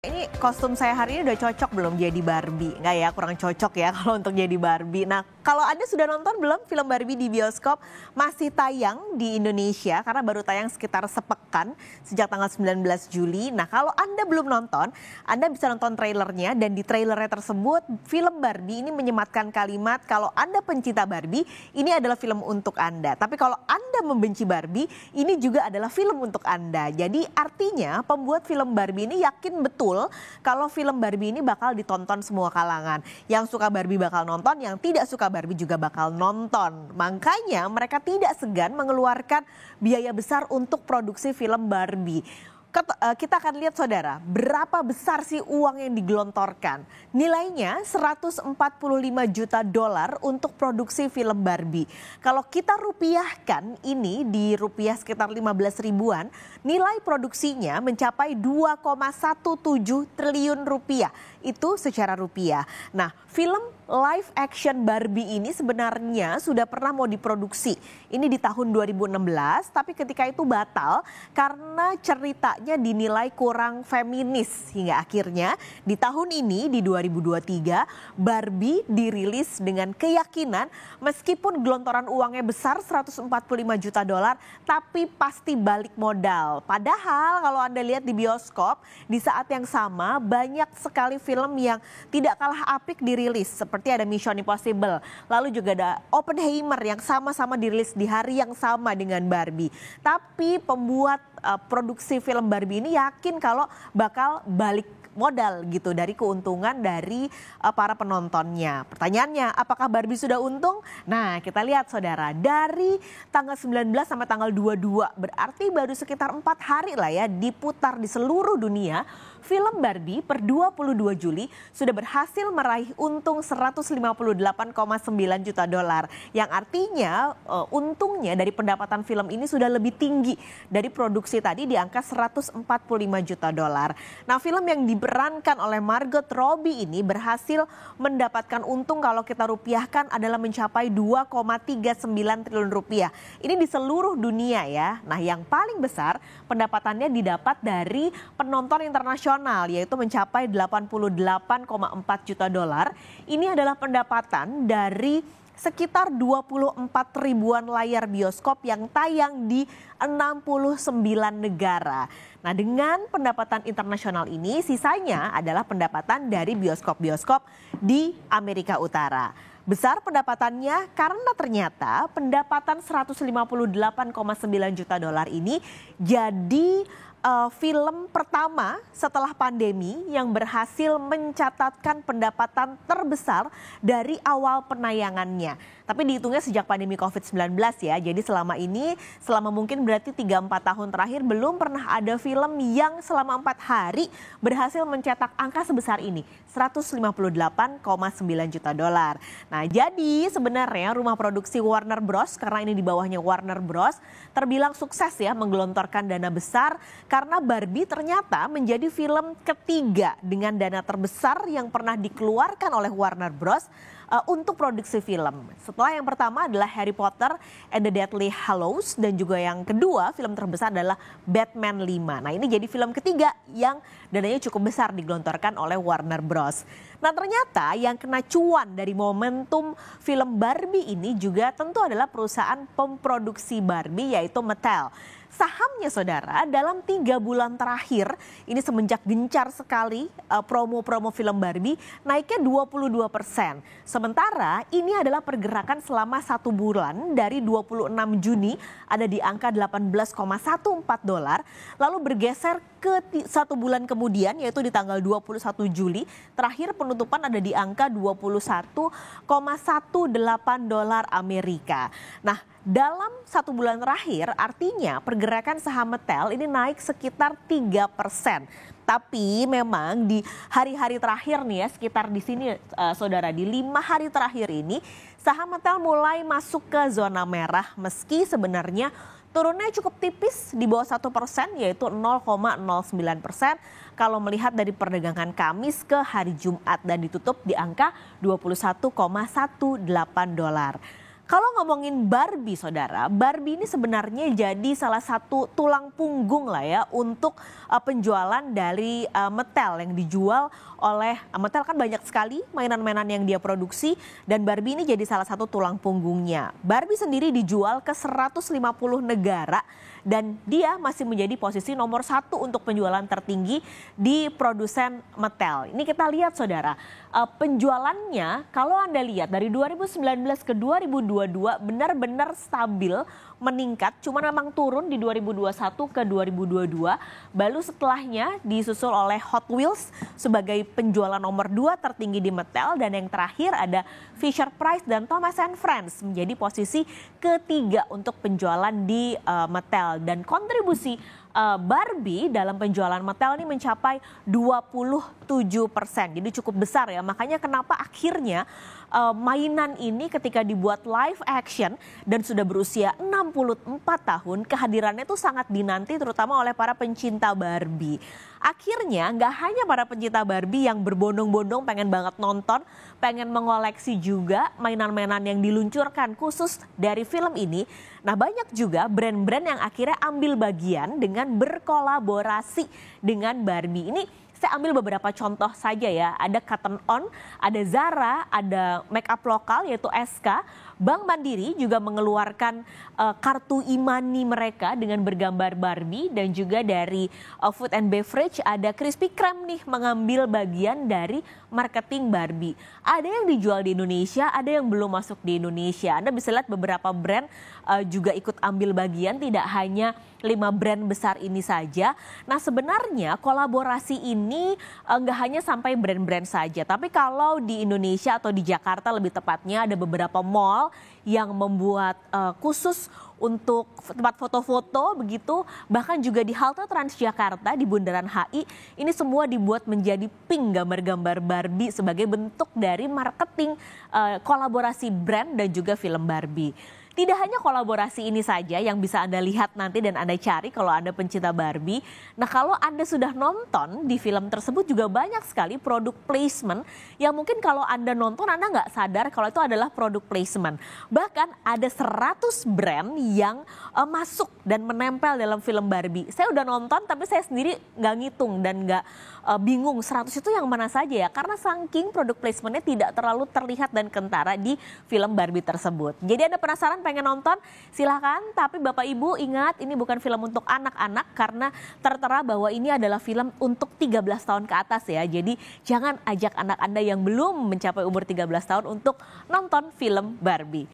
Ini kostum saya hari ini udah cocok belum jadi Barbie? Nggak ya, kurang cocok ya kalau untuk jadi Barbie. Nah, kalau Anda sudah nonton belum film Barbie di bioskop? Masih tayang di Indonesia karena baru tayang sekitar sepekan sejak tanggal 19 Juli. Nah, kalau Anda belum nonton, Anda bisa nonton trailernya dan di trailernya tersebut film Barbie ini menyematkan kalimat kalau Anda pencinta Barbie, ini adalah film untuk Anda. Tapi kalau Anda membenci Barbie, ini juga adalah film untuk Anda. Jadi artinya pembuat film Barbie ini yakin betul kalau film Barbie ini bakal ditonton semua kalangan. Yang suka Barbie bakal nonton, yang tidak suka Barbie juga bakal nonton. Makanya mereka tidak segan mengeluarkan biaya besar untuk produksi film Barbie. Kita akan lihat saudara, berapa besar sih uang yang digelontorkan. Nilainya 145 juta dolar untuk produksi film Barbie. Kalau kita rupiahkan ini di rupiah sekitar 15 ribuan, nilai produksinya mencapai 2,17 triliun rupiah. Itu secara rupiah. Nah, film live action Barbie ini sebenarnya sudah pernah mau diproduksi. Ini di tahun 2016, tapi ketika itu batal karena ceritanya dinilai kurang feminis. Hingga akhirnya di tahun ini, di 2023, Barbie dirilis dengan keyakinan meskipun gelontoran uangnya besar 145 juta dolar, tapi pasti balik modal. Padahal kalau Anda lihat di bioskop, di saat yang sama banyak sekali film yang tidak kalah apik dirilis. Seperti ada Mission Impossible, lalu juga ada Oppenheimer yang sama-sama dirilis di hari yang sama dengan Barbie. Tapi pembuat produksi film Barbie ini yakin kalau bakal balik modal gitu dari keuntungan dari para penontonnya. Pertanyaannya, apakah Barbie sudah untung? Nah, kita lihat saudara, dari tanggal 19 sampai tanggal 22, berarti baru sekitar 4 hari lah ya diputar di seluruh dunia. Film Barbie per 22 Juli sudah berhasil meraih untung 158,9 juta dolar. Yang artinya untungnya dari pendapatan film ini sudah lebih tinggi dari produksi tadi di angka 145 juta dolar. Nah, film yang diperankan oleh Margot Robbie ini berhasil mendapatkan untung kalau kita rupiahkan adalah mencapai 2,39 triliun rupiah. Ini di seluruh dunia ya. Nah, yang paling besar pendapatannya didapat dari penonton internasional, yaitu mencapai 88,4 juta dolar. Ini adalah pendapatan dari sekitar 24 ribuan layar bioskop yang tayang di 69 negara. Nah, dengan pendapatan internasional ini sisanya adalah pendapatan dari bioskop-bioskop di Amerika Utara. Besar pendapatannya karena ternyata pendapatan 158,9 juta dolar ini jadi film pertama setelah pandemi yang berhasil mencatatkan pendapatan terbesar dari awal penayangannya. Tapi dihitungnya sejak pandemi COVID-19 ya. Jadi selama ini, selama mungkin berarti 3-4 tahun terakhir belum pernah ada film yang selama 4 hari berhasil mencetak angka sebesar ini. 158,9 juta dolar. Nah, jadi sebenarnya rumah produksi Warner Bros, karena ini di bawahnya Warner Bros, terbilang sukses ya menggelontorkan dana besar karena Barbie ternyata menjadi film ketiga dengan dana terbesar yang pernah dikeluarkan oleh Warner Bros untuk produksi film. Setelah yang pertama adalah Harry Potter and the Deathly Hallows, dan juga yang kedua film terbesar adalah Batman 5. Nah, ini jadi film ketiga yang dananya cukup besar digelontorkan oleh Warner Bros. Nah, ternyata yang kena cuan dari momentum film Barbie ini juga tentu adalah perusahaan pemproduksi Barbie, yaitu Mattel. Sahamnya saudara dalam 3 bulan terakhir ini semenjak gencar sekali promo-promo film Barbie naiknya 22%. Sementara ini adalah pergerakan selama 1 bulan dari 26 Juni ada di angka 18,14 dolar, lalu bergeser ke 1 bulan kemudian yaitu di tanggal 21 Juli terakhir penutupan ada di angka 21,18 dolar Amerika. Nah, dalam 1 bulan terakhir artinya pergerakan saham Mattel ini naik sekitar 3%. Tapi memang di hari-hari terakhir nih ya, sekitar di sini saudara, di 5 hari terakhir ini saham Mattel mulai masuk ke zona merah meski sebenarnya turunnya cukup tipis di bawah 1%, yaitu 0,09% kalau melihat dari perdagangan Kamis ke hari Jumat dan ditutup di angka 21,18 dolar. Kalau ngomongin Barbie, saudara, Barbie ini sebenarnya jadi salah satu tulang punggung lah ya untuk penjualan dari Mattel yang dijual oleh Mattel. Kan banyak sekali mainan-mainan yang dia produksi dan Barbie ini jadi salah satu tulang punggungnya. Barbie sendiri dijual ke 150 negara dan dia masih menjadi posisi nomor 1 untuk penjualan tertinggi di produsen Mattel. Ini kita lihat, saudara, penjualannya kalau Anda lihat dari 2019 ke 2022 benar-benar stabil meningkat, cuma memang turun di 2021 ke 2022. Baru setelahnya disusul oleh Hot Wheels sebagai penjualan nomor 2 tertinggi di Mattel, dan yang terakhir ada Fisher-Price dan Thomas & Friends menjadi posisi ketiga untuk penjualan di Mattel, dan kontribusi Barbie dalam penjualan Mattel ini mencapai 27%. Jadi cukup besar ya. Makanya kenapa akhirnya mainan ini ketika dibuat live action dan sudah berusia 64 tahun, kehadirannya itu sangat dinanti terutama oleh para pencinta Barbie. Akhirnya nggak hanya para pencinta Barbie yang berbondong-bondong pengen banget nonton, pengen mengoleksi juga mainan-mainan yang diluncurkan khusus dari film ini. Nah, banyak juga brand-brand yang akhirnya ambil bagian dengan berkolaborasi dengan Barbie. Ini saya ambil beberapa contoh saja ya. Ada Cotton On, ada Zara, ada make up lokal yaitu SK. Bank Mandiri juga mengeluarkan kartu e-money mereka dengan bergambar Barbie, dan juga dari food and beverage ada Krispy Kreme nih mengambil bagian dari marketing Barbie. Ada yang dijual di Indonesia, ada yang belum masuk di Indonesia. Anda bisa lihat beberapa brand juga ikut ambil bagian, tidak hanya 5 brand besar ini saja. Nah, sebenarnya kolaborasi ini nggak hanya sampai brand-brand saja, tapi kalau di Indonesia atau di Jakarta lebih tepatnya ada beberapa mall yang membuat khusus untuk tempat foto-foto begitu, bahkan juga di halte Transjakarta di Bundaran HI ini semua dibuat menjadi pink gambar-gambar Barbie sebagai bentuk dari marketing kolaborasi brand dan juga film Barbie. Tidak hanya kolaborasi ini saja yang bisa Anda lihat nanti dan Anda cari kalau Anda pencinta Barbie. Nah, kalau Anda sudah nonton di film tersebut juga banyak sekali produk placement yang mungkin kalau Anda nonton Anda nggak sadar kalau itu adalah produk placement. Bahkan ada 100 brand yang masuk dan menempel dalam film Barbie. Saya udah nonton tapi saya sendiri nggak ngitung dan nggak bingung 100 itu yang mana saja ya. Karena saking produk placementnya tidak terlalu terlihat dan kentara di film Barbie tersebut. Jadi Anda penasaran pengen nonton, silahkan. Tapi Bapak Ibu ingat, ini bukan film untuk anak-anak karena tertera bahwa ini adalah film untuk 13 tahun ke atas ya. Jadi jangan ajak anak Anda yang belum mencapai umur 13 tahun untuk nonton film Barbie.